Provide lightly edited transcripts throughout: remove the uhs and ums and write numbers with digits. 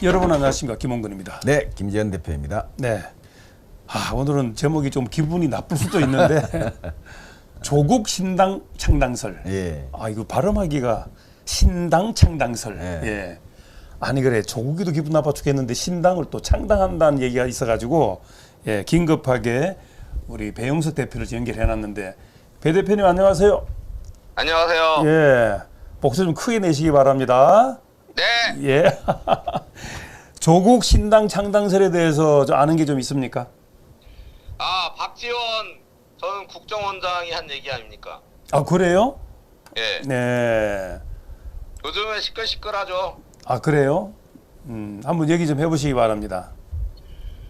여러분 안녕하십니까, 김홍근입니다. 네, 김재현 대표입니다. 네. 오늘은 제목이 좀 기분이 나쁠 수도 있는데 조국 신당 창당설. 예. 이거 발음하기가 신당 창당설. 예. 예. 아니 그래, 조국이도 기분 나빠 죽겠는데 신당을 또 창당한다는 얘기가 있어가지고 예, 긴급하게 우리 배용석 대표를 연결해놨는데, 배 대표님 안녕하세요. 안녕하세요. 예. 목소리 좀 크게 내시기 바랍니다. 네. 예. 조국 신당 창당설에 대해서 아는 게 좀 있습니까? 박지원 전 국정원장이 한 얘기 아닙니까? 그래요? 예. 네. 요즘은 시끌시끌하죠. 그래요? 한번 얘기 좀 해보시기 바랍니다.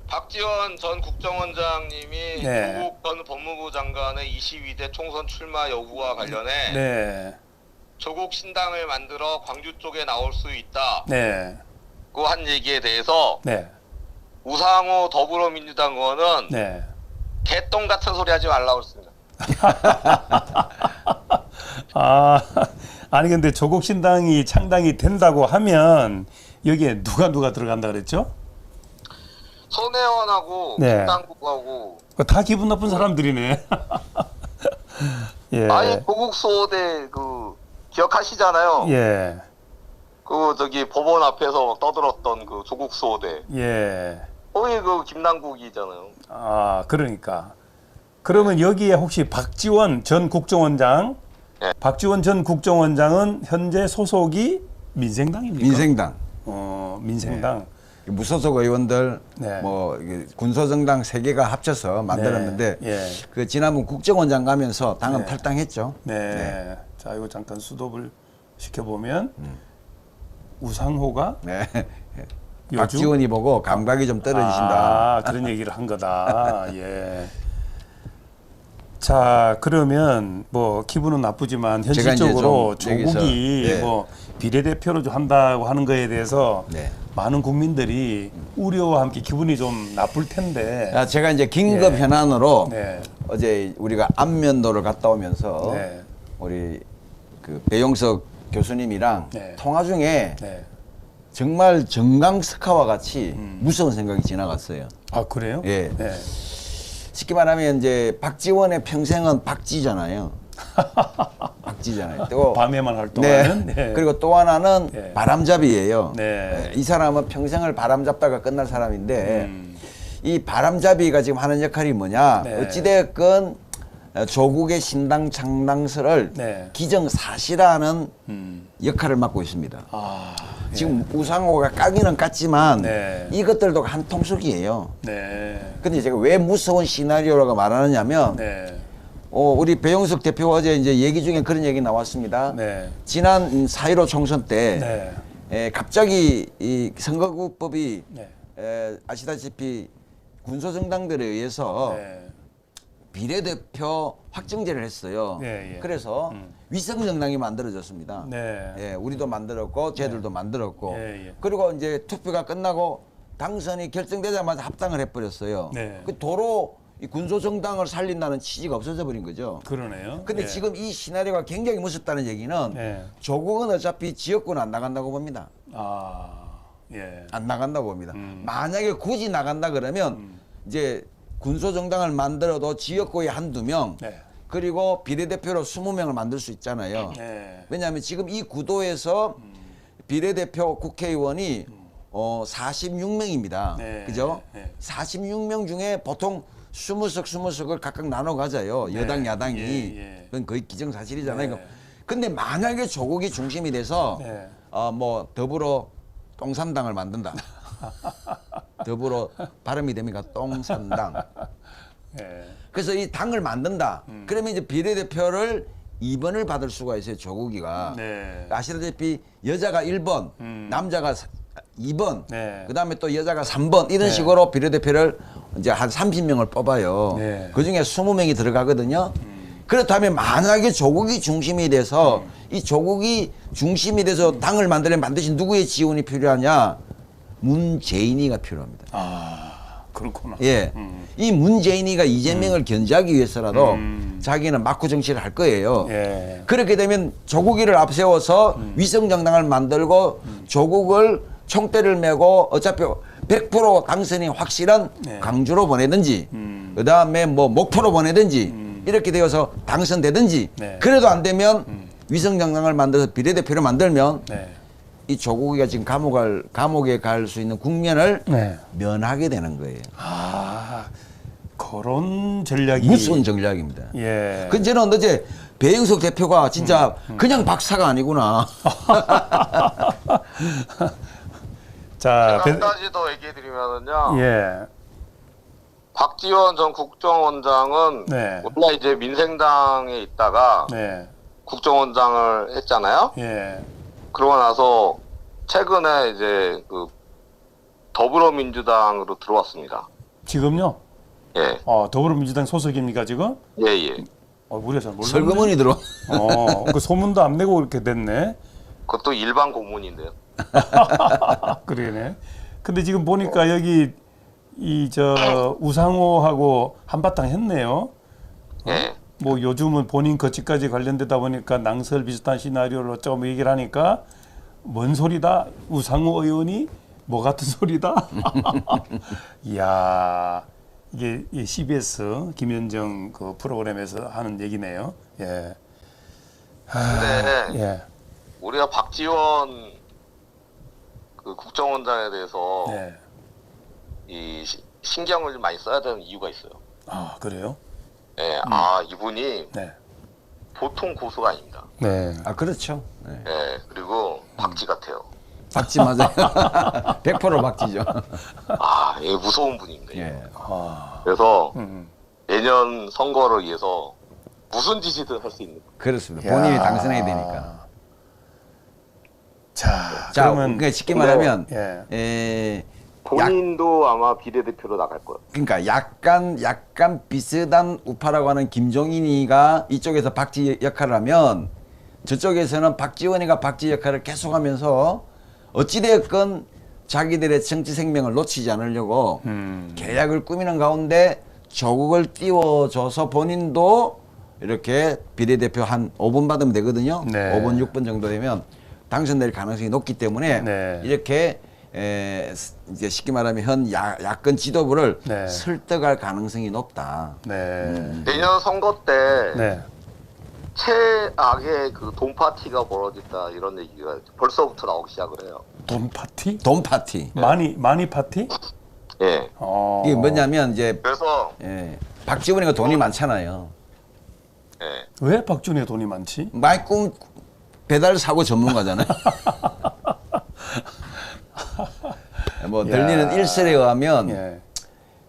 박지원 전 국정원장님이 네. 조국 전 법무부 장관의 22대 총선 출마 여부와 관련해 네. 조국 신당을 만들어 광주 쪽에 나올 수 있다. 네. 그 한 얘기에 대해서 네. 우상호 더불어민주당 의원은 네. 개똥 같은 소리 하지 말라고 했습니다. 아니 근데 조국 신당이 창당이 된다고 하면 여기에 누가 들어간다 그랬죠? 손혜원하고 네. 김남국하고 다 기분 나쁜 사람들이네. 예. 조국 수호대 기억하시잖아요. 예. 저기 법원 앞에서 막 떠들었던 그 조국 수호대. 예. 거기 김남국이잖아요. 그러니까. 그러면 여기에 혹시 박지원 전 국정원장, 네. 박지원 전 국정원장은 현재 소속이 민생당입니까? 민생당. 민생당. 네. 무소속 의원들, 네. 군소정당 3개가 합쳐서 만들었는데, 네. 예. 그 지난번 국정원장 가면서 당은 네. 탈당했죠. 네. 네. 자, 이거 잠깐 수도를 시켜보면 우상호가 네. 요즘? 박지원이 보고 감각이 좀 떨어지신다. 그런 얘기를 한 거다. 예. 자, 그러면 기분은 나쁘지만 현실적으로 제가 이제 좀 조국이 여기서, 비례대표로 좀 한다고 하는 거에 대해서 네. 많은 국민들이 우려와 함께 기분이 좀 나쁠 텐데. 제가 이제 긴급 현안으로 네. 어제 우리가 안면도를 갔다 오면서 네. 우리 그 배용석 교수님이랑 네. 통화 중에 네. 정말 정강스카와 같이 무서운 생각이 지나갔어요. 그래요? 예. 네. 쉽게 말하면 이제 박지원의 평생은 박쥐잖아요. 박쥐잖아요. 또 밤에만 활동하는. 네. 네. 그리고 또 하나는 네. 바람잡이예요. 네. 이 사람은 평생을 바람잡다가 끝날 사람인데 이 바람잡이가 지금 하는 역할이 뭐냐? 네. 어찌됐건 조국의 신당 창당설을 네. 기정사실화하는 역할을 맡고 있습니다. 지금 우상호가 까기는 깠지만 네. 이것들도 한 통속이에요. 네. 근데 제가 왜 무서운 시나리오라고 말하느냐면 네. 우리 배용석 대표 어제 이제 얘기 중에 그런 얘기 나왔습니다. 네. 지난 4.15 총선 때 네. 갑자기 이 선거구법이 네. 아시다시피 군소정당들에 의해서 네. 비례대표 확정제를 했어요. 예, 예. 그래서 위성정당이 만들어졌습니다. 네. 예, 우리도 만들었고 쟤들도 만들었고 예, 예. 그리고 이제 투표가 끝나고 당선이 결정되자마자 합당을 해버렸어요. 네. 그 도로 이 군소정당을 살린다는 취지가 없어져 버린 거죠. 그러네요. 근데 예. 지금 이 시나리오가 굉장히 무섭다는 얘기는 네. 조국은 어차피 지역구는 안 나간다고 봅니다. 예. 안 나간다고 봅니다. 만약에 굳이 나간다 그러면 이제 군소정당을 만들어도 지역구에 한두 명 네. 그리고 비례대표로 20명을 만들 수 있잖아요. 네. 왜냐하면 지금 이 구도에서 비례대표 국회의원이 46명입니다. 네. 그죠? 네. 46명 중에 보통 20석을 각각 나눠 가져요. 네. 여당, 야당이. 예, 예. 그건 거의 기정사실이잖아요. 네. 근데 만약에 조국이 중심이 돼서 네. 더불어 똥산당을 만든다. 더불어 발음이 됩니까? 똥산당. 예. 그래서 이 당을 만든다. 그러면 이제 비례대표를 2번을 받을 수가 있어요. 조국이가. 네. 아시다시피 여자가 1번, 남자가 2번, 네. 그다음에 또 여자가 3번 이런 네. 식으로 비례대표를 이제 한 30명을 뽑아요. 네. 그중에 20명이 들어가거든요. 그렇다면 만약에 조국이 중심이 돼서 이 조국이 중심이 돼서 당을 만들려면 반드시 누구의 지원이 필요하냐? 문재인이가 필요합니다. 아, 그렇구나. 예. 이 문재인이가 이재명을 견제하기 위해서라도 자기는 막후 정치를 할 거예요. 예. 그렇게 되면 조국이를 앞세워서 위성정당을 만들고 조국을 총대를 메고 어차피 100% 당선이 확실한 네. 광주로 보내든지 그다음에 뭐 목포로 보내든지 이렇게 되어서 당선되든지 네. 그래도 안 되면 위성정당을 만들어서 비례대표를 만들면 네. 이 조국이가 지금 감옥에 갈 수 있는 국면을 네. 면하게 되는 거예요. 아, 그런 전략이 무서운 전략입니다. 예. 그 저는 어제 배영석 대표가 진짜 그냥 박사가 아니구나. 자, 한 가지 더 얘기해드리면은요. 예. 박지원 전 국정원장은 네. 원래 이제 민생당에 있다가 네. 국정원장을 했잖아요. 예. 그러고 나서 최근에 이제 그 더불어민주당으로 들어왔습니다. 지금요? 예, 더불어민주당 소속입니까 지금? 예, 예. 우리가 잘 몰랐네. 설거문이 들어. 그 소문도 안 내고 이렇게 됐네. 그것도 일반 공문인데요. 그러네. 근데 지금 보니까 여기 우상호하고 한바탕 했네요. 예. 뭐 요즘은 본인 거치까지 관련되다 보니까 낭설 비슷한 시나리오를 어쩌고 얘기를 하니까 뭔 소리다? 우상호 의원이 뭐 같은 소리다? 이야, 이게 CBS 김현정 그 프로그램에서 하는 얘기네요. 예. 근데 예. 우리가 박지원 그 국정원장에 대해서 네. 이 신경을 좀 많이 써야 되는 이유가 있어요. 아, 그래요? 예, 이분이 네. 보통 고수가 아닙니다. 네. 아 그렇죠. 네. 예, 그리고 박쥐 같아요. 박지 맞아요. 100% 박지죠. 예, 무서운 분입니다. 예. 그래서 음. 내년 선거를 위해서 무슨 짓이든 할 수 있는. 그렇습니다. 야. 본인이 당선해야 되니까. 자, 자, 그러면 그러니까 쉽게 말하면 예. 본인도 아마 비례대표로 나갈 거예요. 그러니까 약간 비슷한 우파라고 하는 김종인이가 이쪽에서 박지 역할을 하면 저쪽에서는 박지원이가 박지 역할을 계속하면서 어찌되었건 자기들의 정치 생명을 놓치지 않으려고 계략을 꾸미는 가운데 조국을 띄워줘서 본인도 이렇게 비례대표 한 5번 받으면 되거든요. 네. 5번, 6번 정도 되면 당선될 가능성이 높기 때문에 네. 이렇게 이제 쉽게 말하면 현 야권 지도부를 네. 설득할 가능성이 높다. 네. 내년 선거 때 네. 최악의 그 돈 파티가 벌어진다 이런 얘기가 벌써부터 나오기 시작을 해요. 돈 파티? 돈 파티. 많이 파티? 예. 이게 뭐냐면 이제 그래서 박지원이가 돈이 많잖아요. 예. 왜 박준희가 돈이 많지? 말꿈 배달 사고 전문가잖아요. 뭐 들리는 일설에 의하면 예.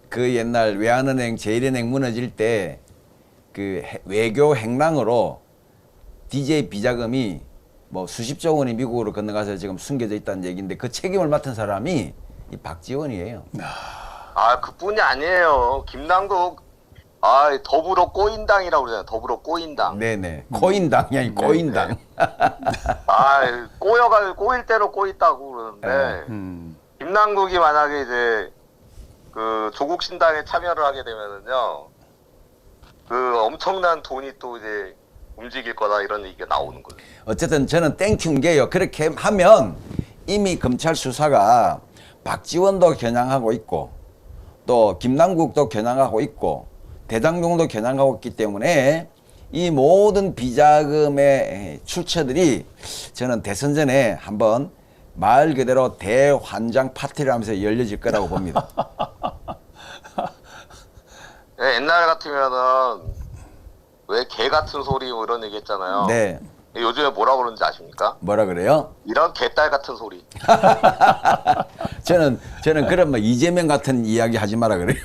그 옛날 외환은행 제일은행 무너질 때 그 외교 행랑으로 DJ 비자금이 뭐 수십조 원이 미국으로 건너가서 지금 숨겨져 있다는 얘기인데 그 책임을 맡은 사람이 이 박지원이에요. 그뿐이 아니에요. 김남국 더불어 꼬인당이라고 그러잖아요. 더불어 꼬인당. 네네. 코인당이 아니 꼬인당. 꼬일 대로 꼬있다고 그러는데 김남국이 만약에 이제 그 조국 신당에 참여를 하게 되면은요. 그 엄청난 돈이 또 이제 움직일 거다 이런 얘기가 나오는 거예요. 어쨌든 저는 땡큐인 게요. 그렇게 하면 이미 검찰 수사가 박지원도 겨냥하고 있고 또 김남국도 겨냥하고 있고 대장동도 겨냥하고 있기 때문에 이 모든 비자금의 출처들이 저는 대선 전에 한번 말 그대로 대환장 파티를 하면서 열려질 거라고 봅니다. 옛날 같으면은 왜 개 같은 소리 뭐 이런 얘기 했잖아요. 네. 요즘에 뭐라 그러는지 아십니까? 뭐라 그래요? 이런 개딸 같은 소리. 저는 그런 뭐 이재명 같은 이야기 하지 마라 그래요.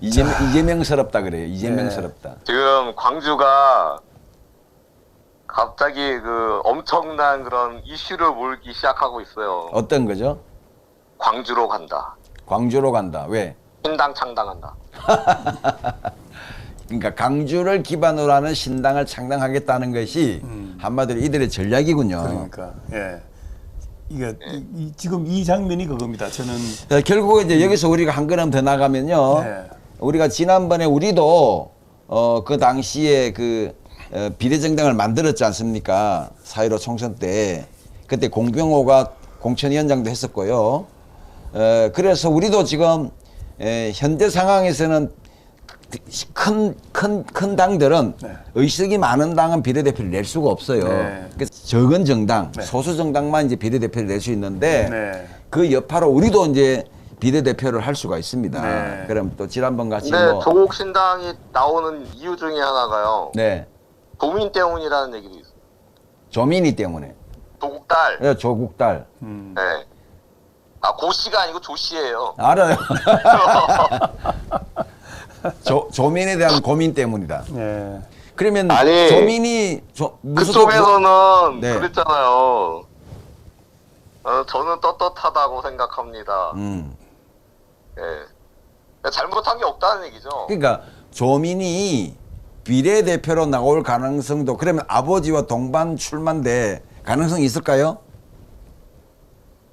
이재명스럽다 그래요. 이재명스럽다. 지금 광주가 갑자기 그 엄청난 그런 이슈를 몰기 시작하고 있어요. 어떤 거죠? 광주로 간다. 광주로 간다. 왜? 신당 창당한다. 그러니까 광주를 기반으로 하는 신당을 창당하겠다는 것이 한마디로 이들의 전략이군요. 그러니까 이게 지금 이 장면이 그겁니다. 저는 결국 이제 여기서 우리가 한 걸음 더 나가면요. 네. 우리가 지난번에 우리도 그 당시에 그 비례정당을 만들었지 않습니까? 4.15 총선 때. 그때 공병호가 공천위원장도 했었고요. 그래서 우리도 지금 현재 상황에서는 큰 당들은 네. 의석이 많은 당은 비례대표를 낼 수가 없어요. 네. 그래서 적은 정당, 네. 소수 정당만 이제 비례대표를 낼 수 있는데 네. 그 여파로 우리도 이제 비례대표를 할 수가 있습니다. 네. 그럼 또 지난번 같이 근데 뭐 조국 신당이 나오는 이유 중에 하나가요. 네. 도민 때문이라는 얘기도 있어요. 조민이 때문에 조국 딸. 네, 조국 딸 네. 아, 고 씨가 아니고 조 씨예요. 알아요. 조민에 대한 고민 때문이다. 예. 그러면 아니, 조민이 그쪽에서는 네. 그랬잖아요. 저는 떳떳하다고 생각합니다. 예. 잘못한 게 없다는 얘기죠. 그러니까 조민이 비례대표로 나올 가능성도 그러면 아버지와 동반 출마인데 가능성이 있을까요?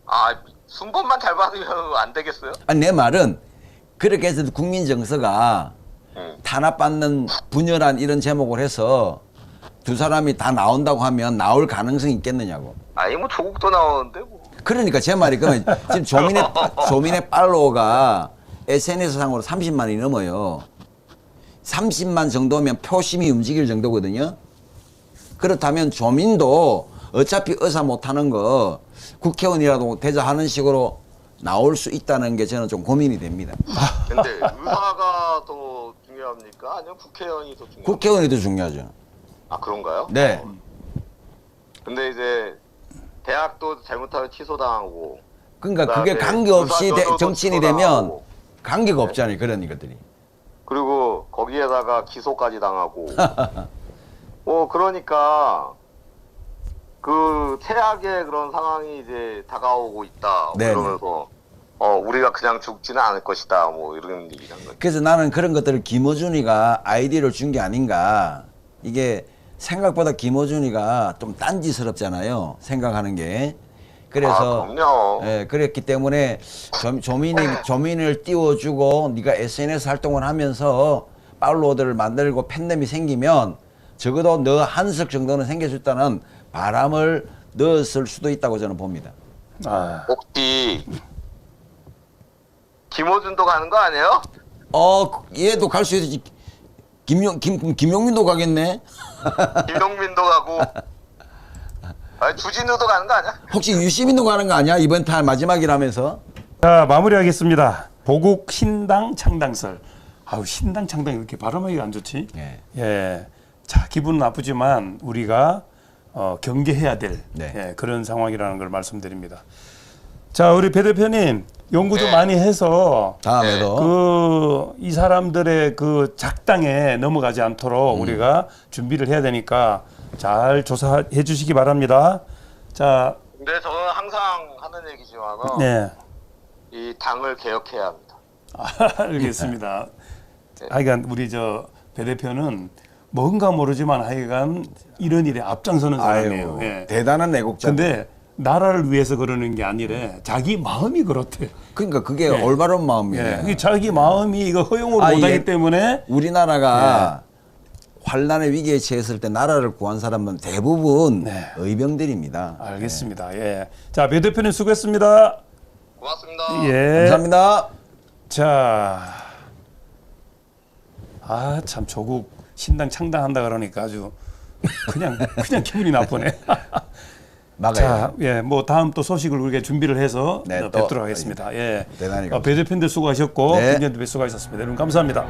아, 순번만 잘 받으면 안 되겠어요? 아니 내 말은 그렇게 해서 국민 정서가 탄압받는 분열한 이런 제목을 해서 두 사람이 다 나온다고 하면 나올 가능성이 있겠느냐고. 아니, 뭐 조국도 나오는데 뭐. 그러니까 제 말이 그러면 지금 조민의 팔로워가 SNS상으로 30만이 넘어요. 30만 정도면 표심이 움직일 정도거든요. 그렇다면 조민도 어차피 의사 못하는 거 국회의원이라도 되자 하는 식으로 나올 수 있다는 게 저는 좀 고민이 됩니다. 근데 의사가 더 중요합니까? 아니면 국회의원이 더 중요합니까? 국회의원이 더 중요하죠. 아, 그런가요? 네. 근데 이제 대학도 잘못하면 취소당하고. 그러니까 그게 그다음에 관계없이 의사교도도 정치인이 되면 취소당하고. 관계가 없잖아요. 그런 것들이. 그리고 거기에다가 기소까지 당하고. 그러니까 그 최악의 그런 상황이 이제 다가오고 있다. 네네. 그러면서 우리가 그냥 죽지는 않을 것이다. 뭐 이런 얘기란 거죠. 그래서 나는 그런 것들을 김어준이가 아이디어를 준 게 아닌가. 이게 생각보다 김어준이가 좀 딴지스럽잖아요. 생각하는 게. 그래서 그럼요. 예, 그랬기 때문에 조민을 띄워주고 네가 SNS 활동을 하면서 팔로워들을 만들고 팬덤이 생기면 적어도 너 한석 정도는 생길 수 있다는 바람을 넣었을 수도 있다고 저는 봅니다. 아, 혹시 김호준도 가는 거 아니에요? 얘도 갈 수 있지. 김용민도 가겠네. 김용민도 가고. 아니, 주진우도 가는 거 아니야? 혹시 유시민도 가는 거 아니야? 이번 달 마지막이라면서. 자, 마무리하겠습니다. 보국 신당 창당설. 아우, 신당 창당이 왜 이렇게 발음하기가 안 좋지? 예. 예. 자, 기분은 나쁘지만 우리가 경계해야 될 네. 그런 상황이라는 걸 말씀드립니다. 자, 우리 배 대표님 연구 좀 많이 해서 다음에도 이 사람들의 그 작당에 넘어가지 않도록 우리가 준비를 해야 되니까 잘 조사해 주시기 바랍니다. 자, 근데 저는 항상 하는 얘기지만 네. 이 당을 개혁해야 합니다. 알겠습니다. 하여간 우리 배 대표는 뭔가 모르지만 하여간 이런 일에 앞장서는 사람이에요. 예. 대단한 애국자. 근데 나라를 위해서 그러는 게 아니라 자기 마음이 그렇대. 그러니까 그게 올바른 마음이에요. 예. 그게 자기 마음이 이거 허용을 못하기 때문에 우리나라가 환란의 위기에 처했을 때 나라를 구한 사람은 대부분 의병들입니다. 알겠습니다. 예. 자, 배 대표님 수고했습니다. 고맙습니다. 예. 감사합니다. 자, 참 조국 신당 창당한다 그러니까 아주 그냥 기분이 나쁘네. 막아요. 자, 예, 뭐 다음 또 소식을 우리가 준비를 해서 네, 뵙도록 하겠습니다. 예, 대단히 배 대표님들 수고하셨고, 네. 김현두 배 수고하셨습니다. 여러분 감사합니다.